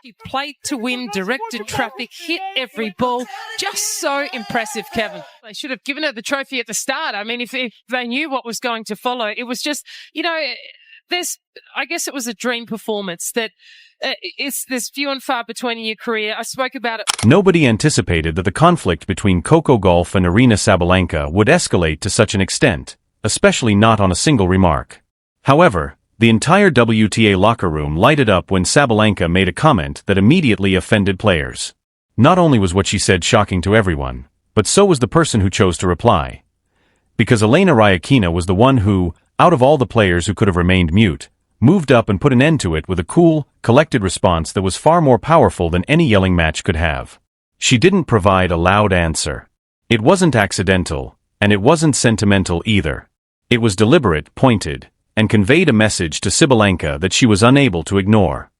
She played to win, directed traffic, hit every ball. Just so impressive, Kevin. They should have given her the trophy at the start. I mean, if they knew what was going to follow, it was just, I guess it was a dream performance that there's few and far between in your career. I spoke about it. Nobody anticipated that the conflict between Coco Gauff and Aryna Sabalenka would escalate to such an extent, especially not on a single remark. However, the entire WTA locker room lighted up when Sabalenka made a comment that immediately offended players. Not only was what she said shocking to everyone, but so was the person who chose to reply. Because Elena Rybakina was the one who, out of all the players who could have remained mute, moved up and put an end to it with a cool, collected response that was far more powerful than any yelling match could have. She didn't provide a loud answer. It wasn't accidental, and it wasn't sentimental either. It was deliberate, pointed, and conveyed a message to Sabalenka that she was unable to ignore.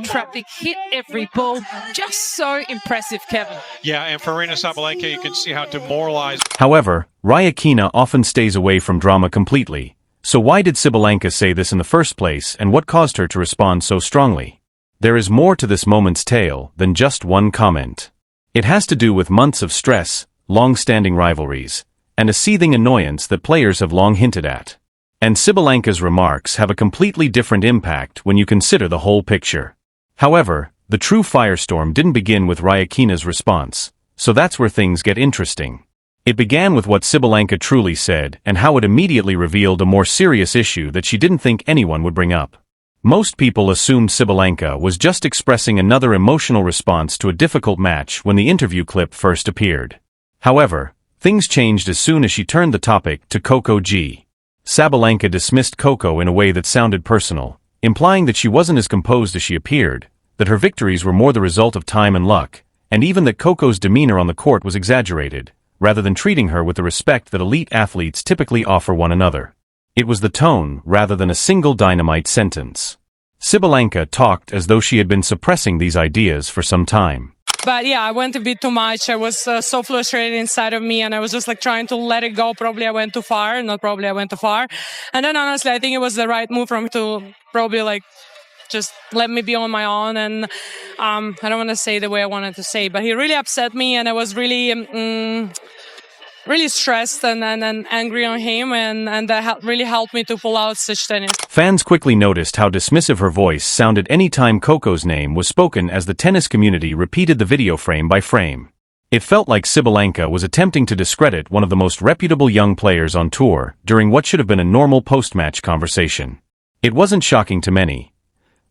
Traffic, hit every ball. Just so impressive, Kevin. Yeah, and for Aryna Sabalenka, you can see how demoralized. However, Rybakina often stays away from drama completely. So why did Sabalenka say this in the first place, and what caused her to respond so strongly? There is more to this moment's tale than just one comment. It has to do with months of stress, long-standing rivalries, and a seething annoyance that players have long hinted at. And Sabalenka's remarks have a completely different impact when you consider the whole picture. However, the true firestorm didn't begin with Rybakina's response, so that's where things get interesting. It began with what Sabalenka truly said and how it immediately revealed a more serious issue that she didn't think anyone would bring up. Most people assumed Sabalenka was just expressing another emotional response to a difficult match when the interview clip first appeared. However, things changed as soon as she turned the topic to Coco Gauff. Sabalenka dismissed Coco in a way that sounded personal, implying that she wasn't as composed as she appeared, that her victories were more the result of time and luck, and even that Coco's demeanor on the court was exaggerated, rather than treating her with the respect that elite athletes typically offer one another. It was the tone rather than a single dynamite sentence. Sabalenka talked as though she had been suppressing these ideas for some time. But yeah, I went a bit too much. I was so frustrated inside of me, and I was just trying to let it go. Probably I went too far, not probably I went too far. And then honestly, I think it was the right move for him to probably just let me be on my own. And I don't want to say the way I wanted to say, but he really upset me, and I was really really stressed and angry on him, and that really helped me to pull out such tennis. Fans quickly noticed how dismissive her voice sounded any time Coco's name was spoken as the tennis community repeated the video frame by frame. It felt like Sabalenka was attempting to discredit one of the most reputable young players on tour during what should have been a normal post-match conversation. It wasn't shocking to many.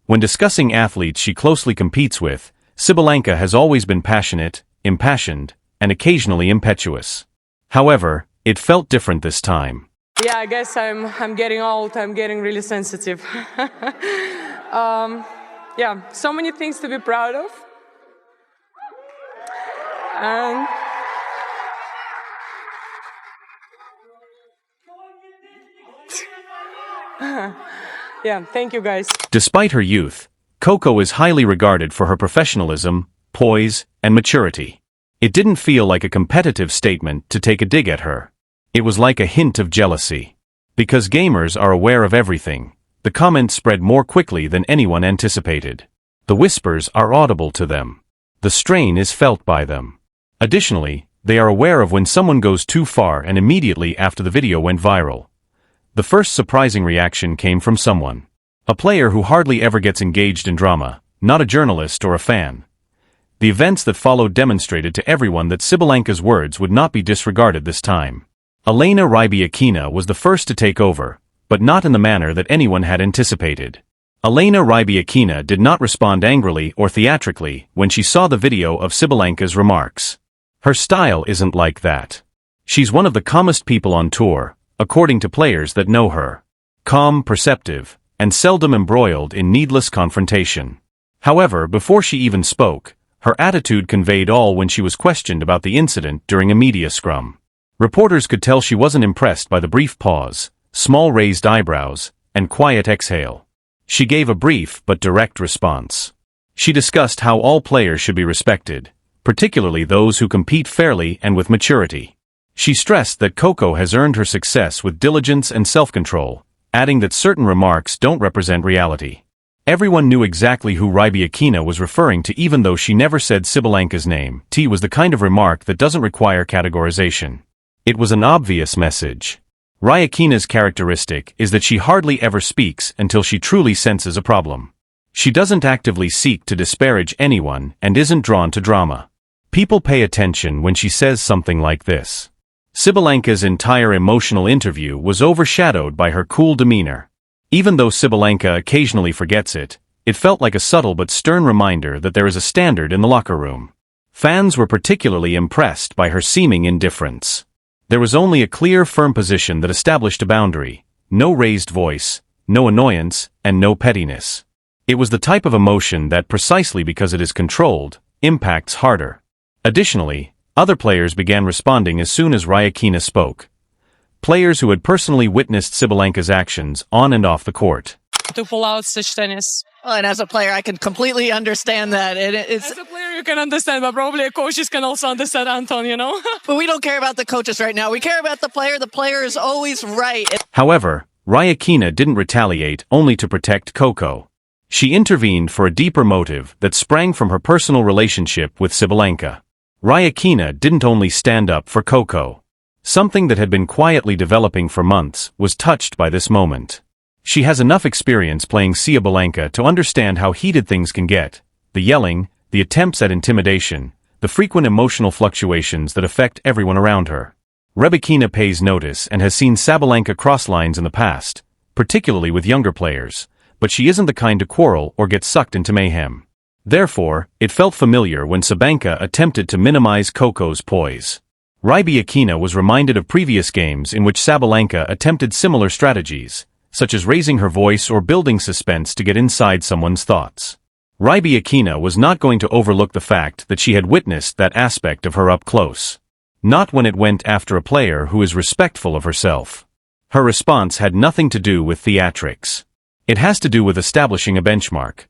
When discussing athletes she closely competes with, Sabalenka has always been passionate, impassioned, and occasionally impetuous. However, it felt different this time. Yeah, I guess I'm getting old. I'm getting really sensitive. Yeah, so many things to be proud of. And yeah, thank you guys. Despite her youth, Coco is highly regarded for her professionalism, poise, and maturity. It didn't feel like a competitive statement to take a dig at her. It was like a hint of jealousy. Because gamers are aware of everything, the comments spread more quickly than anyone anticipated. The whispers are audible to them. The strain is felt by them. Additionally, they are aware of when someone goes too far, and immediately after the video went viral, the first surprising reaction came from someone. A player who hardly ever gets engaged in drama, not a journalist or a fan. The events that followed demonstrated to everyone that Sabalenka's words would not be disregarded this time. Elena Rybakina was the first to take over, but not in the manner that anyone had anticipated. Elena Rybakina did not respond angrily or theatrically when she saw the video of Sabalenka's remarks. Her style isn't like that. She's one of the calmest people on tour, according to players that know her. Calm, perceptive, and seldom embroiled in needless confrontation. However, before she even spoke, her attitude conveyed all when she was questioned about the incident during a media scrum. Reporters could tell she wasn't impressed by the brief pause, small raised eyebrows, and quiet exhale. She gave a brief but direct response. She discussed how all players should be respected, particularly those who compete fairly and with maturity. She stressed that Coco has earned her success with diligence and self-control, adding that certain remarks don't represent reality. Everyone knew exactly who Rybakina was referring to even though she never said Sabalenka's name. T was the kind of remark that doesn't require categorization. It was an obvious message. Rybakina's characteristic is that she hardly ever speaks until she truly senses a problem. She doesn't actively seek to disparage anyone and isn't drawn to drama. People pay attention when she says something like this. Sabalenka's entire emotional interview was overshadowed by her cool demeanor. Even though Sabalenka occasionally forgets it, it felt like a subtle but stern reminder that there is a standard in the locker room. Fans were particularly impressed by her seeming indifference. There was only a clear, firm position that established a boundary, no raised voice, no annoyance, and no pettiness. It was the type of emotion that, precisely because it is controlled, impacts harder. Additionally, other players began responding as soon as Rybakina spoke. Players who had personally witnessed Sabalenka's actions on and off the court. To pull out such tennis. Well, and as a player, I can completely understand that. It's As a player, you can understand, but probably coaches can also understand, Anton, you know? But we don't care about the coaches right now. We care about the player. The player is always right. However, Rybakina didn't retaliate only to protect Coco. She intervened for a deeper motive that sprang from her personal relationship with Sabalenka. Rybakina didn't only stand up for Coco. Something that had been quietly developing for months was touched by this moment. She has enough experience playing Sabalenka to understand how heated things can get, the yelling, the attempts at intimidation, the frequent emotional fluctuations that affect everyone around her. Rybakina pays notice and has seen Sabalenka cross lines in the past, particularly with younger players, but she isn't the kind to quarrel or get sucked into mayhem. Therefore, it felt familiar when Sabalenka attempted to minimize Coco's poise. Rybakina was reminded of previous games in which Sabalenka attempted similar strategies, such as raising her voice or building suspense to get inside someone's thoughts. Rybakina was not going to overlook the fact that she had witnessed that aspect of her up close. Not when it went after a player who is respectful of herself. Her response had nothing to do with theatrics. It has to do with establishing a benchmark.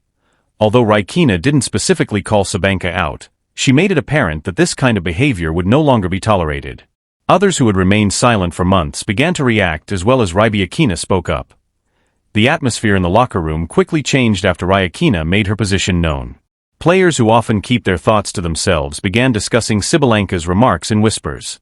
Although Rybakina didn't specifically call Sabalenka out, she made it apparent that this kind of behavior would no longer be tolerated. Others who had remained silent for months began to react as well as Rybakina spoke up. The atmosphere in the locker room quickly changed after Rybakina made her position known. Players who often keep their thoughts to themselves began discussing Sabalenka's remarks in whispers.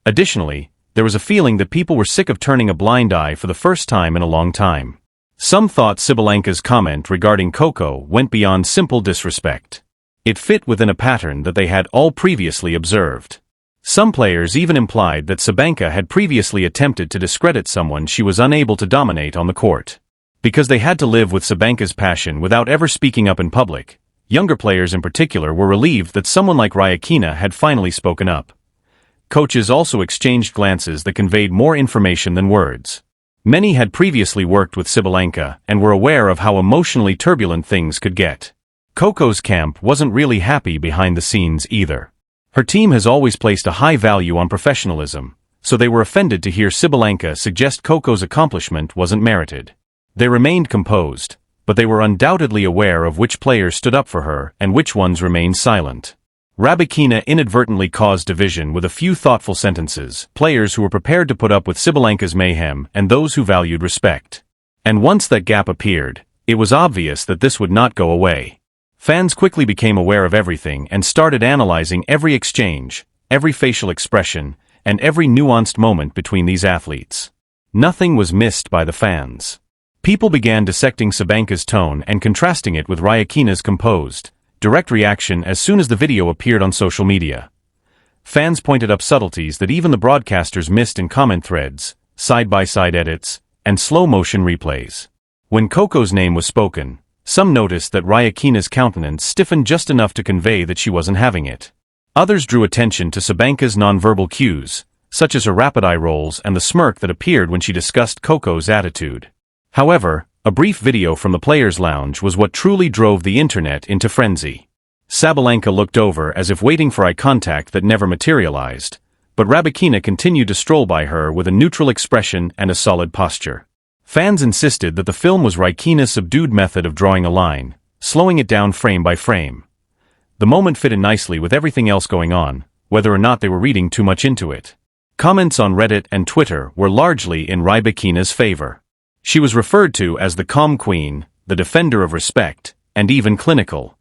Additionally, there was a feeling that people were sick of turning a blind eye for the first time in a long time. Some thought Sabalenka's comment regarding Coco went beyond simple disrespect. It fit within a pattern that they had all previously observed. Some players even implied that Sabalenka had previously attempted to discredit someone she was unable to dominate on the court. Because they had to live with Sabalenka's passion without ever speaking up in public, younger players in particular were relieved that someone like Rybakina had finally spoken up. Coaches also exchanged glances that conveyed more information than words. Many had previously worked with Sabalenka and were aware of how emotionally turbulent things could get. Coco's camp wasn't really happy behind the scenes either. Her team has always placed a high value on professionalism, so they were offended to hear Sabalenka suggest Coco's accomplishment wasn't merited. They remained composed, but they were undoubtedly aware of which players stood up for her and which ones remained silent. Rybakina inadvertently caused division with a few thoughtful sentences, players who were prepared to put up with Sabalenka's mayhem and those who valued respect. And once that gap appeared, it was obvious that this would not go away. Fans quickly became aware of everything and started analyzing every exchange, every facial expression, and every nuanced moment between these athletes. Nothing was missed by the fans. People began dissecting Sabalenka's tone and contrasting it with Rybakina's composed, direct reaction as soon as the video appeared on social media. Fans pointed up subtleties that even the broadcasters missed in comment threads, side-by-side edits, and slow-motion replays. When Coco's name was spoken, some noticed that Rybakina's countenance stiffened just enough to convey that she wasn't having it. Others drew attention to Sabalenka's nonverbal cues, such as her rapid eye rolls and the smirk that appeared when she discussed Coco's attitude. However, a brief video from the players' lounge was what truly drove the internet into frenzy. Sabalenka looked over as if waiting for eye contact that never materialized, but Rybakina continued to stroll by her with a neutral expression and a solid posture. Fans insisted that the film was Rybakina's subdued method of drawing a line, slowing it down frame by frame. The moment fit in nicely with everything else going on, whether or not they were reading too much into it. Comments on Reddit and Twitter were largely in Rybakina's favor. She was referred to as the calm queen, the defender of respect, and even clinical.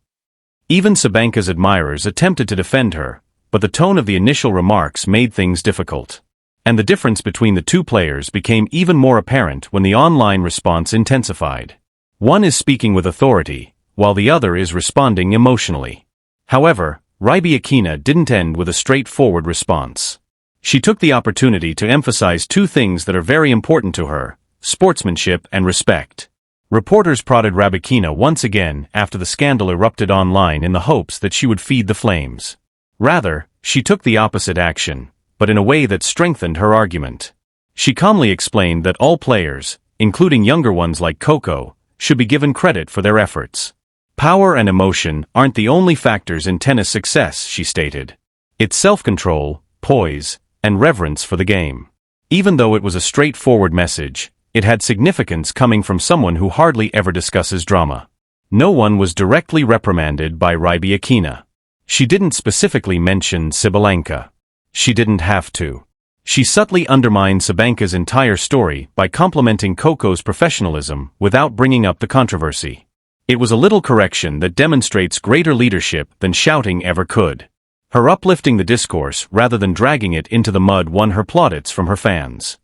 Even Sabalenka's admirers attempted to defend her, but the tone of the initial remarks made things difficult. And the difference between the two players became even more apparent when the online response intensified. One is speaking with authority, while the other is responding emotionally. However, Rybakina didn't end with a straightforward response. She took the opportunity to emphasize two things that are very important to her: sportsmanship and respect. Reporters prodded Rybakina once again after the scandal erupted online in the hopes that she would feed the flames. Rather, she took the opposite action, but in a way that strengthened her argument. She calmly explained that all players, including younger ones like Coco, should be given credit for their efforts. Power and emotion aren't the only factors in tennis success, she stated. It's self-control, poise, and reverence for the game. Even though it was a straightforward message, it had significance coming from someone who hardly ever discusses drama. No one was directly reprimanded by Rybakina. She didn't specifically mention Sabalenka. She didn't have to. She subtly undermined Sabalenka's entire story by complimenting Coco's professionalism without bringing up the controversy. It was a little correction that demonstrates greater leadership than shouting ever could. Her uplifting the discourse rather than dragging it into the mud won her plaudits from her fans.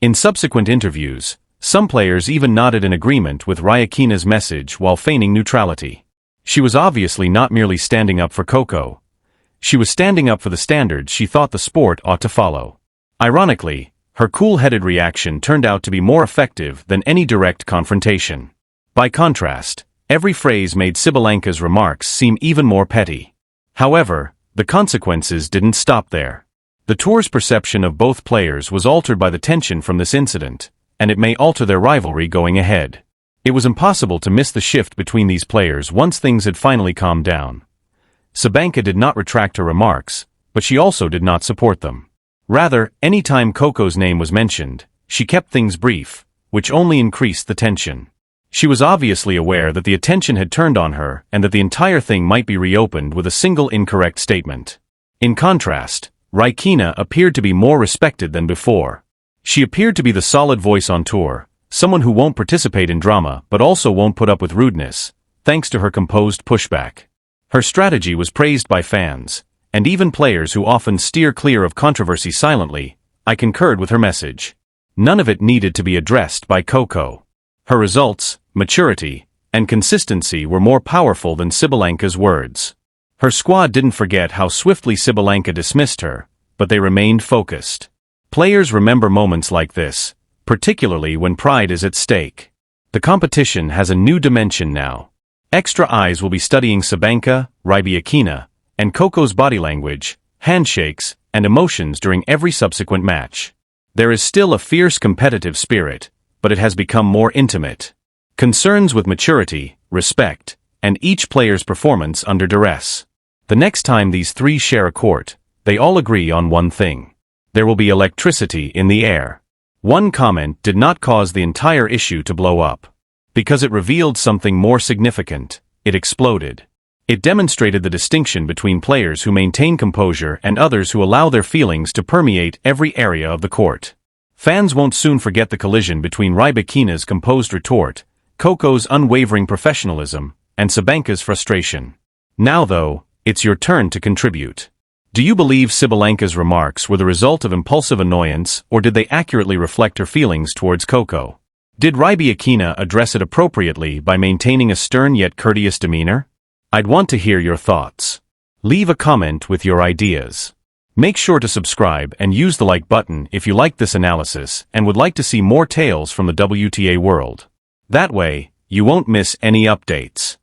In subsequent interviews, some players even nodded in agreement with Rybakina's message while feigning neutrality. She was obviously not merely standing up for Coco. She was standing up for the standards she thought the sport ought to follow. Ironically, her cool-headed reaction turned out to be more effective than any direct confrontation. By contrast, every phrase made Sabalenka's remarks seem even more petty. However, the consequences didn't stop there. The tour's perception of both players was altered by the tension from this incident, and it may alter their rivalry going ahead. It was impossible to miss the shift between these players once things had finally calmed down. Sabalenka did not retract her remarks, but she also did not support them. Rather, any time Coco's name was mentioned, she kept things brief, which only increased the tension. She was obviously aware that the attention had turned on her and that the entire thing might be reopened with a single incorrect statement. In contrast, Rybakina appeared to be more respected than before. She appeared to be the solid voice on tour, someone who won't participate in drama but also won't put up with rudeness, thanks to her composed pushback. Her strategy was praised by fans, and even players who often steer clear of controversy silently. I concurred with her message. None of it needed to be addressed by Coco. Her results, maturity, and consistency were more powerful than Sabalenka's words. Her squad didn't forget how swiftly Sabalenka dismissed her, but they remained focused. Players remember moments like this, particularly when pride is at stake. The competition has a new dimension now. Extra eyes will be studying Sabalenka, Rybakina, and Coco's body language, handshakes, and emotions during every subsequent match. There is still a fierce competitive spirit, but it has become more intimate. Concerns with maturity, respect, and each player's performance under duress. The next time these three share a court, they all agree on one thing. There will be electricity in the air. One comment did not cause the entire issue to blow up. Because it revealed something more significant, it exploded. It demonstrated the distinction between players who maintain composure and others who allow their feelings to permeate every area of the court. Fans won't soon forget the collision between Rybakina's composed retort, Coco's unwavering professionalism, and Sabalenka's frustration. Now though, it's your turn to contribute. Do you believe Sabalenka's remarks were the result of impulsive annoyance, or did they accurately reflect her feelings towards Coco? Did Rybakina address it appropriately by maintaining a stern yet courteous demeanor? I'd want to hear your thoughts. Leave a comment with your ideas. Make sure to subscribe and use the like button if you like this analysis and would like to see more tales from the WTA world. That way, you won't miss any updates.